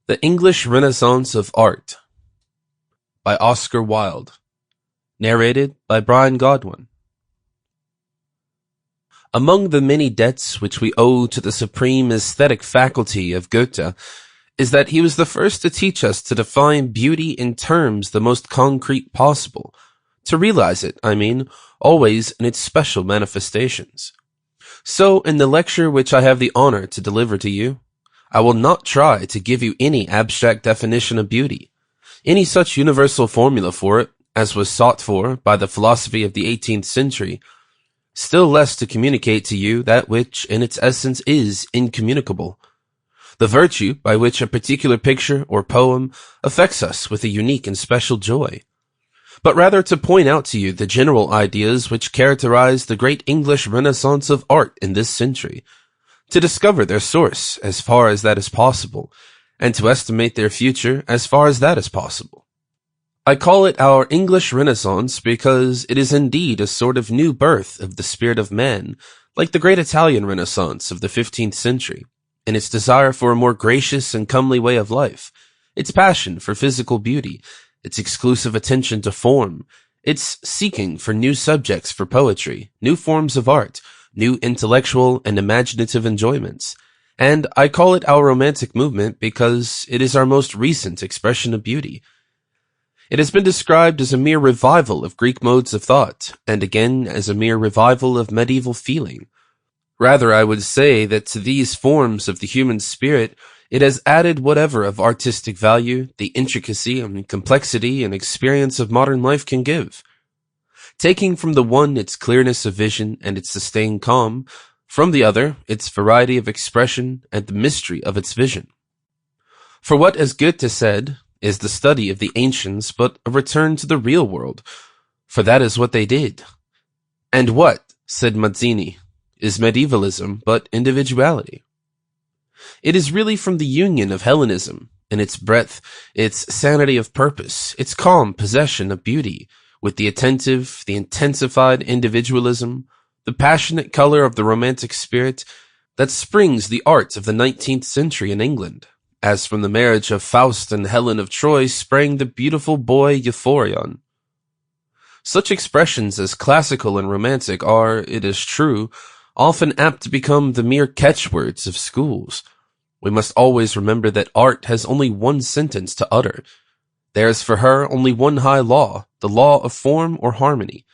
The English Renaissance of Art by Oscar Wilde. Narrated by Bryan Godwin. Among the many debts which we owe to the supreme aesthetic faculty of Goethe is that he was the first to teach us to define beauty in terms the most concrete possible, to realize it, always in its special manifestations. So, in the lecture which I have the honor to deliver to you, I will not try to give you any abstract definition of beauty, any such universal formula for it as was sought for by the philosophy of the 18th century, still less to communicate to you that which in its essence is incommunicable, the virtue by which a particular picture or poem affects us with a unique and special joy, but rather to point out to you the general ideas which characterize the great English Renaissance of art in this century, to discover their source as far as that is possible, and to estimate their future as far as that is possible. I call it our English Renaissance because it is indeed a sort of new birth of the spirit of man, like the great Italian Renaissance of the 15th century, in its desire for a more gracious and comely way of life, its passion for physical beauty, its exclusive attention to form, its seeking for new subjects for poetry, new forms of art, new intellectual and imaginative enjoyments. And I call it our romantic movement because it is our most recent expression of beauty. It has been described as a mere revival of Greek modes of thought, and again as a mere revival of medieval feeling. Rather, I would say that to these forms of the human spirit, it has added whatever of artistic value, the intricacy and complexity and experience of modern life can give. Taking from the one its clearness of vision and its sustained calm, from the other its variety of expression and the mystery of its vision. For what, as Goethe said, is the study of the ancients but a return to the real world, for that is what they did. And what, said Mazzini, is medievalism but individuality? It is really from the union of Hellenism, in its breadth, its sanity of purpose, its calm possession of beauty, with the attentive, the intensified individualism, the passionate color of the romantic spirit, that springs the art of the 19th century in England, as from the marriage of Faust and Helen of Troy sprang the beautiful boy Euphorion. Such expressions as classical and romantic are, it is true, often apt to become the mere catchwords of schools. We must always remember that art has only one sentence to utter. There is for her only one high law, the law of form or harmony.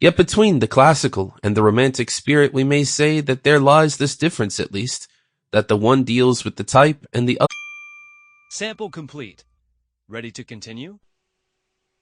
Yet between the classical and the romantic spirit we may say that there lies this difference at least, that the one deals with the type and the other. Sample complete. Ready to continue?